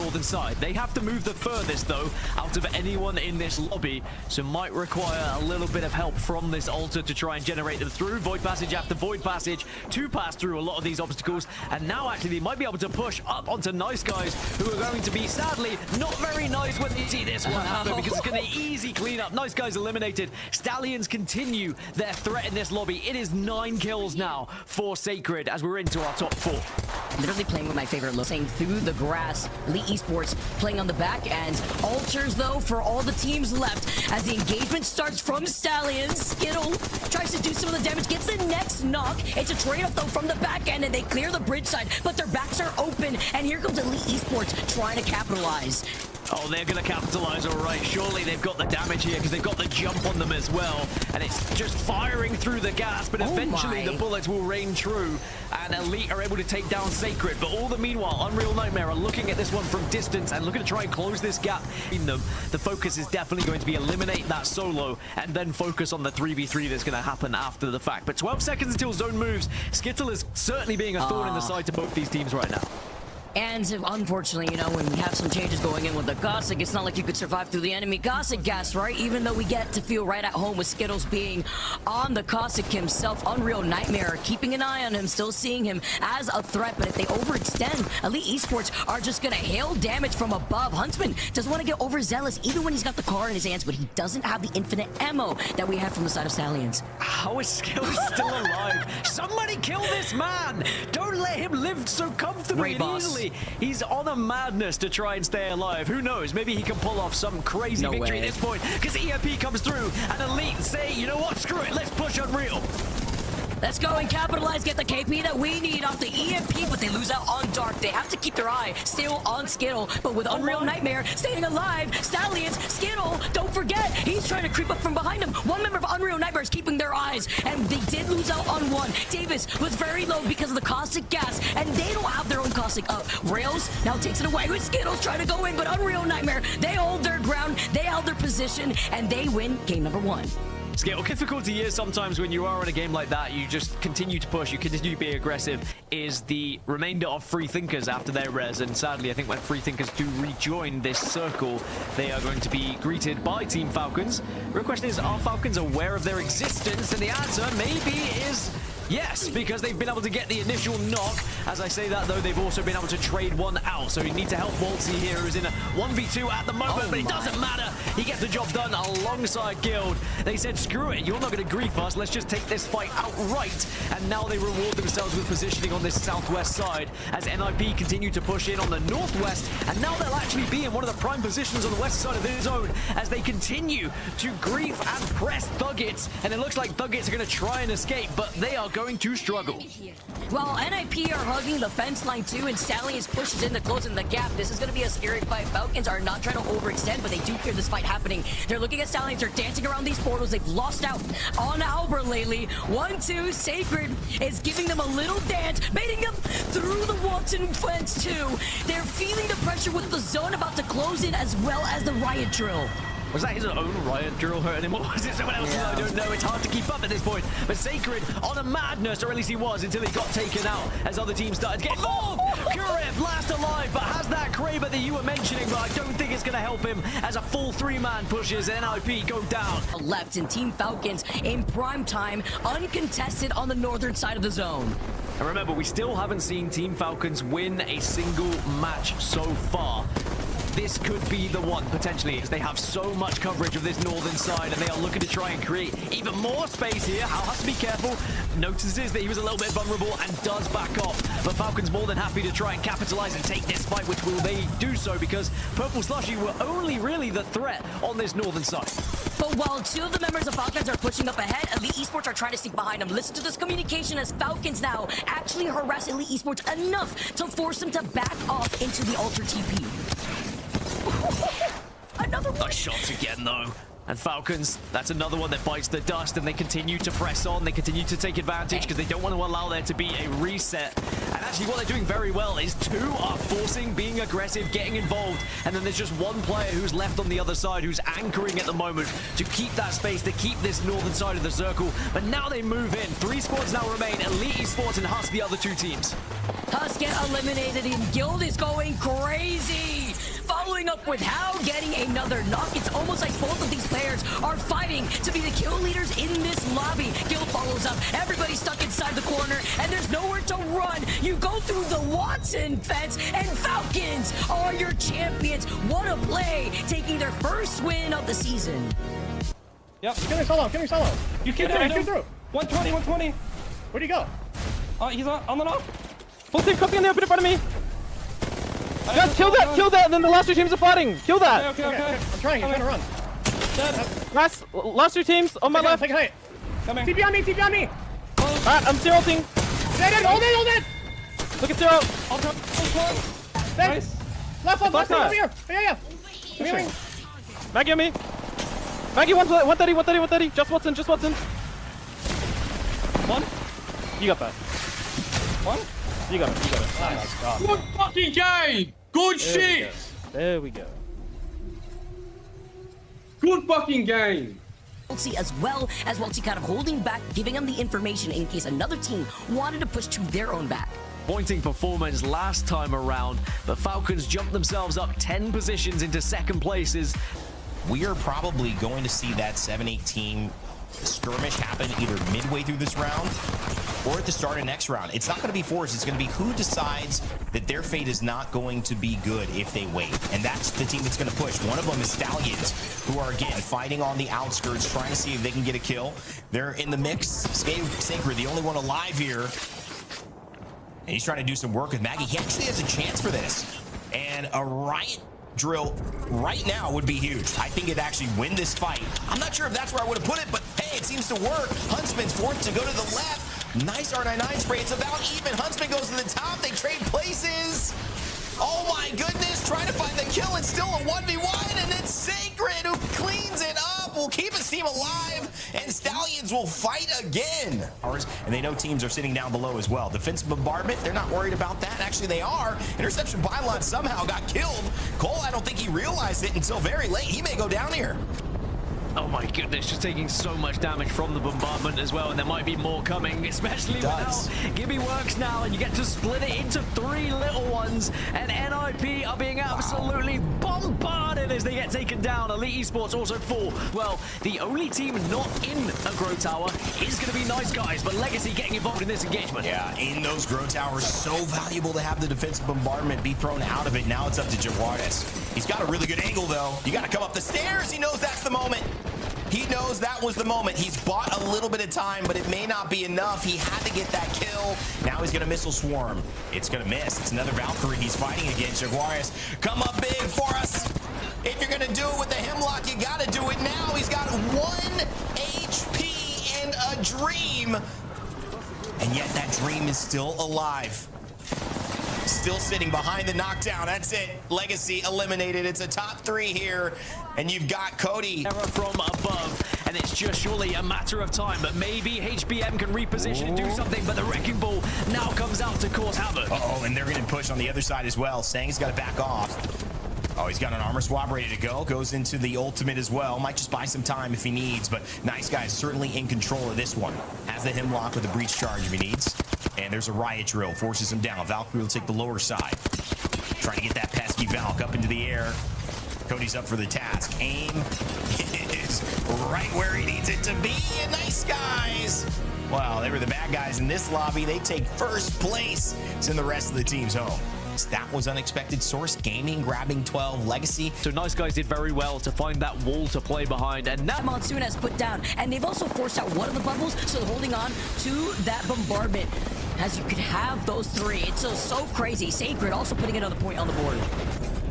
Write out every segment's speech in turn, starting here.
northern side. They have to move the furthest, though, out of anyone in this lobby, so might require a little bit of help from this altar to try and generate them through. Void passage after void passage to pass through a lot of these obstacles, and now actually they might be able to push up onto Nice Guys, who are going to be, sadly, not very nice when they see this one happen, because it's going to easy clean up. Nice Guys eliminated. Stallions continue their threat in this lobby. It is 9 kills now for Sacred as we're into our top 4. Literally playing with my favorite look, saying through the grass. Elite Esports playing on the back end. Altars, though, for all the teams left as the engagement starts from Stallions. Skittle tries to do some of the damage, gets the next knock. It's a trade-off, though, from the back end, and they clear the bridge side, but their backs are open, and here comes Elite Esports trying to capitalize. Oh, they're going to capitalize, all right. Surely they've got the damage here because they've got the jump on them as well. And it's just firing through the gas, but eventually the bullets will rain true. And Elite are able to take down Sacred. But all the meanwhile, Unreal Nightmare are looking at this one from distance and looking to try and close this gap in them. The focus is definitely going to be eliminate that solo and then focus on the 3v3 that's going to happen after the fact. But 12 seconds until zone moves. Skittle is certainly being a thorn in the side to both these teams right now. And unfortunately, you know, when we have some changes going in with the Gossick, it's not like you could survive through the enemy Gossick gas, right? Even though we get to feel right at home with Skittles being on the Gossick himself. Unreal Nightmare, keeping an eye on him, still seeing him as a threat. But if they overextend, Elite Esports are just going to hail damage from above. Huntsman doesn't want to get overzealous, even when he's got the car in his hands, but he doesn't have the infinite ammo that we have from the side of Stallions. How is Skittles still alive? Somebody kill this man! Don't let him live so comfortably and easily. He's on a madness to try and stay alive. Who knows? Maybe he can pull off some crazy victory at this point, because EMP comes through and Elite say, you know what, screw it, let's push Unreal. Let's go and capitalize, get the KP that we need off the EMP, but they lose out on Dark. They have to keep their eye still on Skittle, but with Unreal Nightmare staying alive, Stallions, Skittle, don't forget, he's trying to creep up from behind him. One member of Unreal Nightmare is keeping their eyes, and they did lose out on one. Davis was very low because of the caustic gas, and they don't have their own caustic up. Rails now takes it away with Skittles trying to go in, but Unreal Nightmare, they hold their ground, they held their position, and they win game number 1. Skittle, difficulty is sometimes when you are in a game like that, you just continue to push, you continue to be aggressive, is the remainder of Free Thinkers after their res. And sadly, I think when Free Thinkers do rejoin this circle, they are going to be greeted by Team Falcons. Real question is, are Falcons aware of their existence? And the answer maybe is yes, because they've been able to get the initial knock. As I say that, though, they've also been able to trade one out. So you need to help Waltzy here, who's in a 1v2 at the moment, but it doesn't matter. He gets the job done alongside Guild. They said, screw it, you're not going to grief us. Let's just take this fight outright. And now they reward themselves with positioning on this southwest side as NIP continue to push in on the northwest. And now they'll actually be in one of the prime positions on the west side of their zone as they continue to grief and press Thuggits. And it looks like Thuggits are going to try and escape, but they are going to struggle. Well, NIP are hugging the fence line too, and Stallions pushes in to closing the gap. This is going to be a scary fight. Falcons are not trying to overextend, but they do hear this fight happening. They're looking at Stallions. They're dancing around these portals. They've lost out on Albert lately. 1-2. Sacred is giving them a little dance, baiting them through the Walton fence too. They're feeling the pressure with the zone about to close in, as well as the riot drill. Was that his own riot drill hurting him, or was it someone else's? I don't know. It's hard to keep up at this point. But Sacred on a madness, or at least he was, until he got taken out as other teams started to get involved. Kurev last alive, but has that Kraber that you were mentioning, but I don't think it's going to help him as a full 3-man pushes NIP go down. Left and Team Falcons in prime time, uncontested on the northern side of the zone. And remember, we still haven't seen Team Falcons win a single match so far. This could be the one, potentially, because they have so much coverage of this northern side, and they are looking to try and create even more space here. Hal has to be careful, notices that he was a little bit vulnerable, and does back off. But Falcons more than happy to try and capitalize and take this fight, which will they do so, because Purple Slushy were only really the threat on this northern side. But while 2 of the members of Falcons are pushing up ahead, Elite Esports are trying to sneak behind them. Listen to this communication as Falcons now actually harass Elite Esports enough to force them to back off into the Alter TP. Another one. Nice shots again, though. And Falcons, that's another one that bites the dust, and they continue to press on. They continue to take advantage because they don't want to allow there to be a reset. And actually what they're doing very well is 2 are forcing, being aggressive, getting involved. And then there's just one player who's left on the other side who's anchoring at the moment to keep that space, to keep this northern side of the circle. But now they move in. 3 squads now remain. Elite Esports and Husk, the other 2 teams. Husk get eliminated, and Guild is going crazy. with how getting another knock. It's almost like both of these players are fighting to be the kill leaders in this lobby. Gil follows up. Everybody's stuck inside the corner, and there's nowhere to run. You go through the Watson fence, and Falcons are your champions. What a play, taking their first win of the season. Yep. Get him solo. You keep through. 120, 120. Where'd he go? He's on the knock. Full team cooking in the open in front of me. Guys, kill that, and then the last two teams are fighting. Kill that. Okay. I'm trying to run. Dead. Nice. Last two teams on my left. Come here. TP on me. Alright, I'm zero ulting. Hold it. Look at zero. Nice. Last one, over here. Yeah. Maggie on me. Maggie, 130. Just Watson. One. You got that. One. You got it. Oh my god. Good fucking game! Good shit! There we go. Good fucking game! As well as Welty kind of holding back, giving them the information in case another team wanted to push to their own back. Pointing performance last time around, the Falcons jumped themselves up 10 positions into second places. We are probably going to see that 7-8 team skirmish happen either midway through this round or at the start of next round. It's not going to be forced. It's going to be who decides that their fate is not going to be good if they wait. And that's the team that's going to push. One of them is Stallions, who are, again, fighting on the outskirts, trying to see if they can get a kill. They're in the mix. Sacred, the only one alive here. And he's trying to do some work with Maggie. He actually has a chance for this. And a riot drill right now would be huge. I think it'd actually win this fight. I'm not sure if that's where I would have put it, but hey, it seems to work. Huntsman's forced to go to the left. Nice R99 spray. It's about even. Huntsman goes to the top. They trade places. Oh my goodness. Trying to find the kill. It's still a 1v1, and it's Sacred who cleans it up. Will keep his team alive, and Stallions will fight again. And they know teams are sitting down below as well. Defensive bombardment, they're not worried about that. Actually, they are. Interception pylon somehow got killed. Cole, I don't think he realized it until very late. He may go down here. Oh my goodness, just taking so much damage from the bombardment as well, and there might be more coming, especially now. Gibby works now, and you get to split it into 3 little ones, and NIP are being absolutely bombarded as they get taken down. Elite Esports also fall. Well, the only team not in a Grow Tower is going to be Nice Guys, but Legacy getting involved in this engagement. Yeah, in those Grow Towers, so valuable to have the defensive bombardment be thrown out of it. Now it's up to Jaguares. He's got a really good angle, though. You got to come up the stairs. He knows that's the moment. He knows that was the moment. He's bought a little bit of time, but it may not be enough. He had to get that kill. Now he's going to missile swarm. It's going to miss. It's another Valkyrie he's fighting against. Jaguares, come up big for us. If you're going to do it with the Hemlock, you got to do it now. He's got 1 HP and a dream. And yet that dream is still alive. Still sitting behind the knockdown. That's it. Legacy eliminated. It's a top 3 here. And you've got Coddy. From above, and it's just surely a matter of time. But maybe HBM can reposition and do something. But the Wrecking Ball now comes out to cause havoc. Uh-oh, and they're going to push on the other side as well. Sang's got to back off. Oh, he's got an armor swap ready to go. Goes into the ultimate as well. Might just buy some time if he needs. But Nice Guy is certainly in control of this one. Has the Hemlock with a breach charge if he needs. And there's a riot drill. Forces him down. Valkyrie will take the lower side. Trying to get that pesky Valk up into the air. Cody's up for the task. Aim is right where he needs it to be. And Nice Guys. Well, they were the bad guys in this lobby. They take first place. It's in the rest of the team's home. That was unexpected. Source Gaming grabbing 12. Legacy. So Nice Guys did very well to find that wall to play behind, and now Monsoon has put down, and they've also forced out one of the bubbles, so they're holding on to that bombardment. As you could have those 3. It's so crazy. Sacred also putting another point on the board.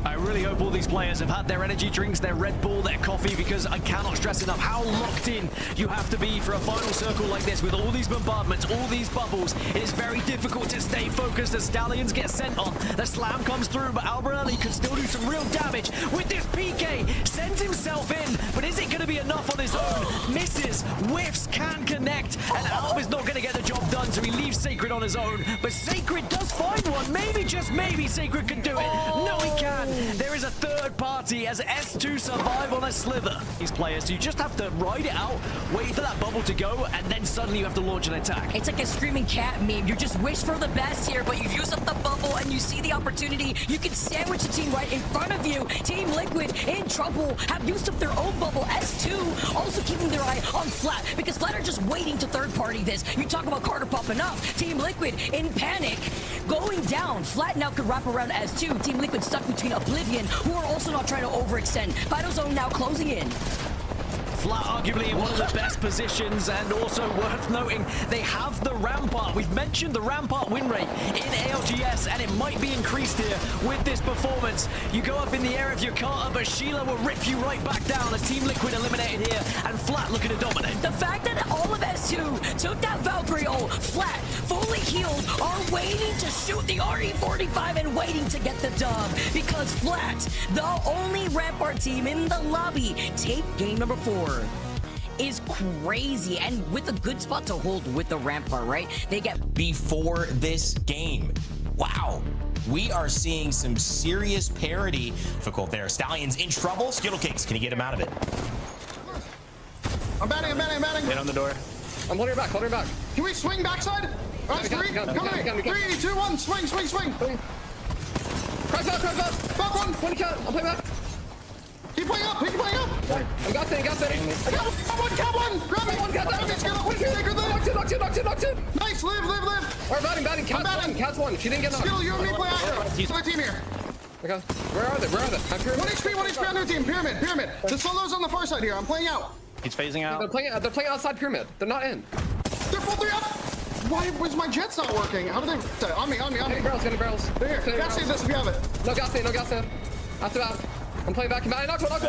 I really hope all these players have had their energy drinks, their Red Bull, their coffee, because I cannot stress enough how locked in you have to be for a final circle like this with all these bombardments, all these bubbles. It is very difficult to stay focused as Stallions get sent on. The slam comes through, but Albarelli can still do some real damage with this PK. Sends himself in, but is it going to be enough on his own? Misses, whiffs, can connect, and Alb is not going to get the job done, so he leaves Sacred on his own. But Sacred does find one. Maybe, just maybe, Sacred can do it. No, he can. There is a third party as S2 survive on a slither. These players, so you just have to ride it out, wait for that bubble to go, and then suddenly you have to launch an attack. It's like a screaming cat meme. You just wish for the best here, but you've used up the bubble and you see the opportunity. You can sandwich the team right in front of you. Team Liquid in trouble, have used up their own bubble. S2 also keeping their eye on Flat, because Flat are just waiting to third party this. You talk about Carter popping up. Team Liquid in panic, going down. Flat now could wrap around S2. Team Liquid stuck between Oblivion, who are also not trying to overextend. Vital Zone now closing in. Flat arguably in one of the best positions, and also worth noting, they have the Rampart. We've mentioned the Rampart win rate in ALGS, and it might be increased here with this performance. You go up in the air if you're Carter, but Sheila will rip you right back down as Team Liquid eliminated here, and Flat looking to dominate. The fact that all of S2 took that Valkyrie ult, Flat, fully healed, are waiting to shoot the RE45 and waiting to get the dub, because Flat, the only Rampart team in the lobby, take game number 4. Is crazy, and with a good spot to hold with the Rampart, right? They get before this game. Wow. We are seeing some serious parity. Difficult there. Stallions in trouble. SkittleCakes, can you get him out of it? I'm batting. Hit on the door. I'm holding her back. Can we swing backside? All right, three. Come on. 3, 2, 1. Swing. Crash out. Back one. 20 count. I'll play back. Keep playing up. I'm got setting. I got one. Grab me. One cat. Knocked it. Nice. Live. All right, batting. Cat's one. She didn't get knocked. Skittle, you and me play out. Other team here. Okay. Where are they? 1 HP on their team. Pyramid. The solo's on the far side here. I'm playing out. He's phasing out. They're playing outside pyramid. They're not in. They're full 3 up. Why was my jets not working? How did they? On me. Get a barrels. Here. Gas save this if you have it. No gas save. After that. I'm playing back and batting. Knocked one.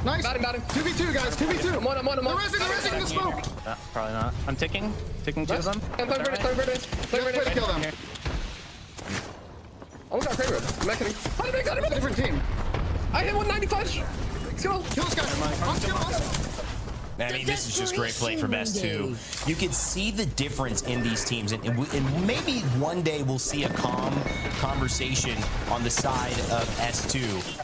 Nice. Batting. 2v2, guys. 2v2. I'm one. They're resing in the smoke. Probably not. I'm ticking two of them. Play ready to kill them. Almost got Cray Rib. I'm not kidding. Got him. Different team. I hit 195. Let's go. Kill this guy. I'm Skittle. I mean, this is just great play from S2. You can see the difference in these teams, and maybe one day we'll see a calm conversation on the side of S2.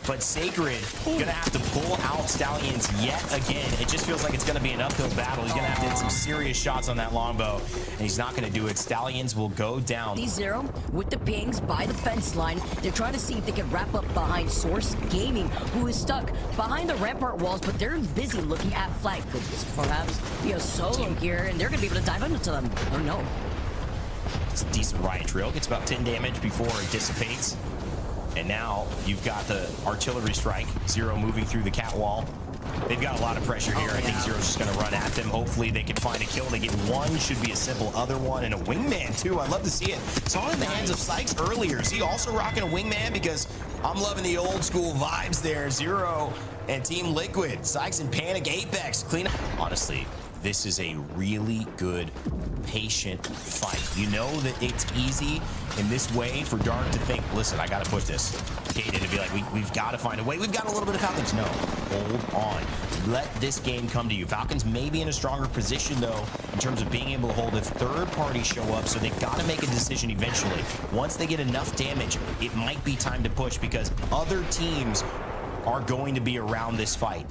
But Sacred gonna have to pull out Stallions yet again. It just feels like it's gonna be an uphill battle. He's gonna have to hit some serious shots on that longbow, and he's not gonna do it. Stallions will go down. D0 with the pings by the fence line. They're trying to see if they can wrap up behind Source Gaming, who is stuck behind the Rampart walls, but they're busy looking at Flag. Perhaps be a solo here, and they're gonna be able to dive into them. Oh no. It's a decent riot drill. Gets about 10 damage before it dissipates. And now you've got the artillery strike. Zero moving through the cat wall. They've got a lot of pressure here. I think Zero's just going to run at them. Hopefully they can find a kill. They get one, should be a simple other one, and a wingman too. I'd love to see it. Saw it in the hands of Sykes earlier. Is he also rocking a wingman? Because I'm loving the old school vibes there. Zero and Team Liquid. Sykes in panic. Apex clean up. Honestly, this is a really good, patient fight. You know that it's easy in this way for Dark to think, listen, I got to push this. Kaden to be like, we've got to find a way. We've got a little bit of Falcons. No, hold on. Let this game come to you. Falcons may be in a stronger position, though, in terms of being able to hold if third parties show up, so they've got to make a decision eventually. Once they get enough damage, it might be time to push because other teams are going to be around this fight.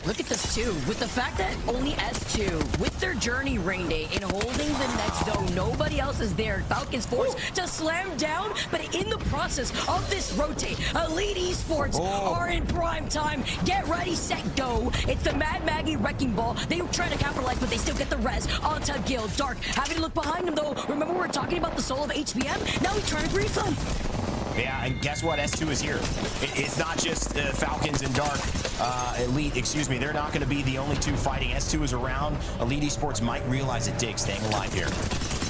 Look at this too, with the fact that only S2, with their journey rain day in holding the next zone, nobody else is there. Falcons forced to slam down, but in the process of this rotate, Elite Esports are in prime time. Get ready, set, go. It's the Mad Maggie Wrecking Ball. They were trying to capitalize, but they still get the res onto Gil. Dark having to look behind him though. Remember we were talking about the soul of HBM? Now he's trying to grief them. Yeah, and guess what? S2 is here. It's not just Falcons and Dark. Elite, excuse me, they're not going to be the only two fighting. S2 is around. Elite Esports might realize it digs staying alive here.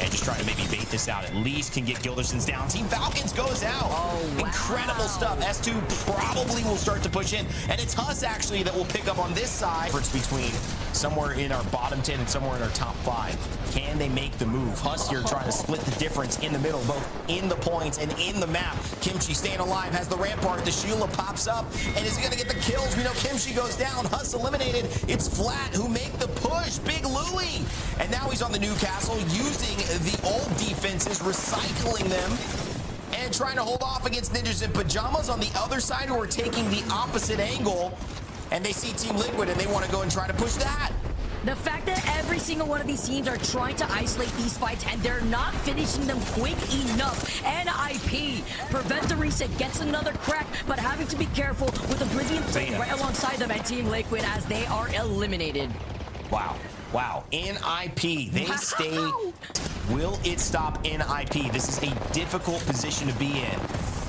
And just try to maybe bait this out. At least can get Gilderson's down. Team Falcons goes out. Oh, wow. Incredible stuff. S2 probably will start to push in. And it's Huss, actually, that will pick up on this side. It's between somewhere in our bottom 10 and somewhere in our top 5. Can they make the move? Huss here trying to split the difference in the middle, both in the points and in the map. Kimchi staying alive, has the Rampart. The Sheila pops up, and is he going to get the kills? We know Kimchi goes down. Huss eliminated. It's Flat who make the push. Big Louie. And now he's on the Newcastle using the old defenses, recycling them, and trying to hold off against Ninjas in Pajamas on the other side, who are taking the opposite angle. And they see Team Liquid, and they want to go and try to push that. The fact that every single one of these teams are trying to isolate these fights and they're not finishing them quick enough. NIP prevents the reset, gets another crack, but having to be careful with Oblivion playing right alongside them and Team Liquid as they are eliminated. Wow. Wow. NIP. They stay. Will it stop NIP? This is a difficult position to be in.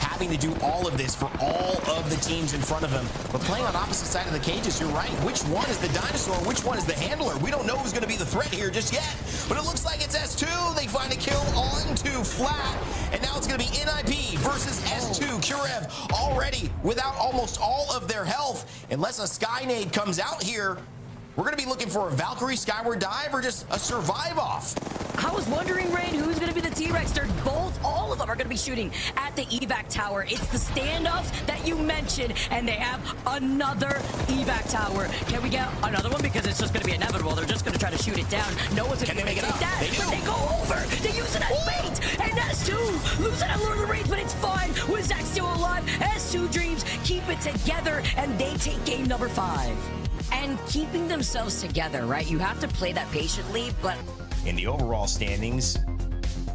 Having to do all of this for all of the teams in front of him. But playing on opposite side of the cages, you're right. Which one is the dinosaur? Which one is the handler? We don't know who's going to be the threat here just yet. But it looks like it's S2. They find a kill onto Flat. And now it's going to be NIP versus S2. Kurev already without almost all of their health. Unless a Skynade comes out here, we're going to be looking for a Valkyrie Skyward Dive or just a survive off. I was wondering, Rain, who's going to be the T-Rex? They're both, all of them are going to be shooting at the evac tower. It's the standoffs that you mentioned, and they have another evac tower. Can we get another one? Because it's just going to be inevitable. They're just going to try to shoot it down. No one's going to make it that. They do. But they go over. They use it as bait. And S2 losing at Lord of the Rings, but it's fine. With Zach still alive, S2 Dreams keep it together, and they take game number 5. And keeping themselves together, right? You have to play that patiently, but in the overall standings,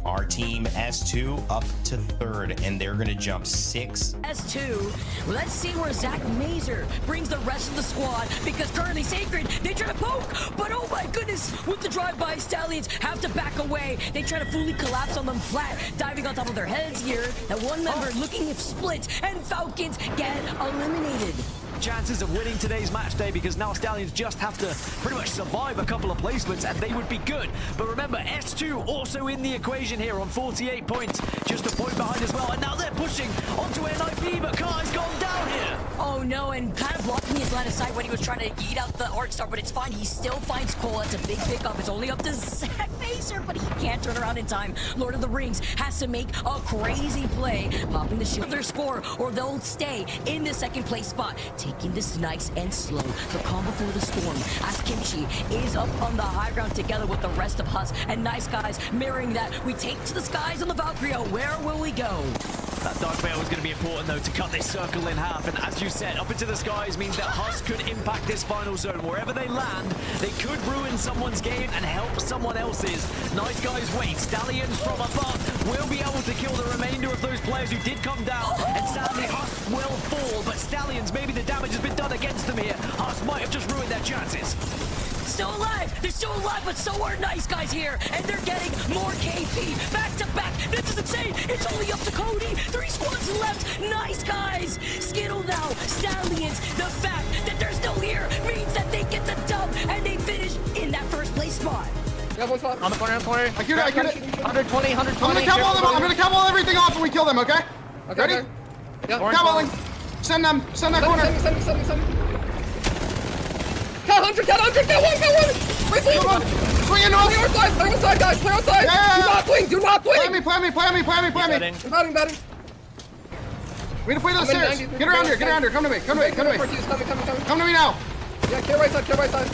our team S2 up to 3rd, and they're going to jump 6. S2, let's see where Zach Mazer brings the rest of the squad, because currently Sacred, they try to poke, but oh my goodness, with the drive-by, Stallions have to back away. They try to fully collapse on them flat, diving on top of their heads here. That one member looking if Split and Falcons get eliminated. Chances of winning today's match day, because now Stallions just have to pretty much survive a couple of placements and they would be good. But remember, S2 also in the equation here on 48 points, just a point behind as well, and now they're pushing onto NIP, but Kai's gone down here. Oh no, and kind of blocking his line of sight when he was trying to eat out the Arc Star, but it's fine. He still finds Cole. It's a big pickup. It's only up to Zach Mazer, but he can't turn around in time. Lord of the Rings has to make a crazy play, popping the shield. Their score, or they'll stay in the 2nd place spot. Taking this nice and slow, the calm before the storm, as Kimchi is up on the high ground together with the rest of us, and Nice Guys mirroring that. We take to the skies on the Valkyrie. Where will we go? That dark veil is going to be important though to cut this circle in half, and as you said, up into the skies means that Husk could impact this final zone. Wherever they land, they could ruin someone's game and help someone else's. Nice Guys wait. Stallions from above will be able to kill the remainder of those players who did come down, and sadly Husk will fall, but Stallions, maybe the damage has been done against them here. Husk might have just ruined their chances. Still alive! They're still alive, but so are Nice Guys here, and they're getting more KP back to back. This is insane. It's only up to Cody. 3 squads left. Nice Guys. Skittle now. Stallions. The fact that they're still here means that they get the dub and they finish in that 1st place spot. Yeah, one spot. On the corner, I get it, I get it. 120, 120. I'm gonna cowball everything off when we kill them, okay? Okay, Ready? okay. Yeah. Cowballing. Send that corner. Send him. Cat 100, cat 100, cat 1, cat 1! Right Come on. Swing into us. Play on side, guys, play on side! Yeah. Do not blink, do not blink! Play on me. I'm batting. We need to play those I'm in stairs. 90s. Get around here. Come to me. Come to me now. Yeah, care right side.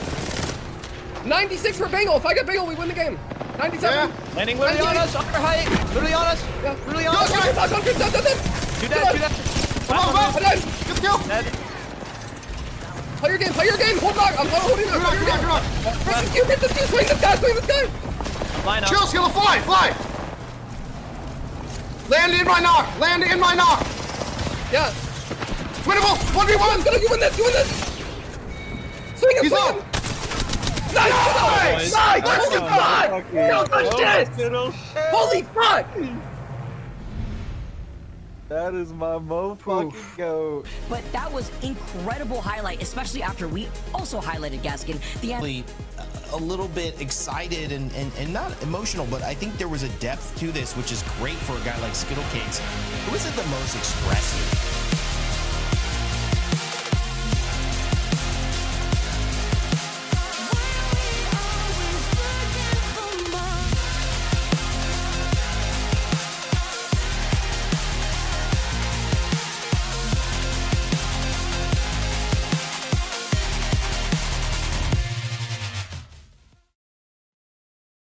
96 for Bengal. If I get Bengal, we win the game. 97. Yeah. Landing literally on us, upper height. Literally on us. Yeah. Literally on us. Do that. Come on. Get the kill. Dead. Play your game. Hold back. I'm holding up. Come on. Press this Q. Swing this guy. Line up. Chill, skill, fly. Land in my knock. Yeah. Winnable. 1v1. You win this. Swing him. He's Swing up. him. Nice. Holy fuck. Kill the shit. Holy fuck. That is my motherfucking goat. But that was incredible highlight, especially after we also highlighted Gaskin. A little bit excited and not emotional, but I think there was a depth to this, which is great for a guy like SkittleCakes, who isn't the most expressive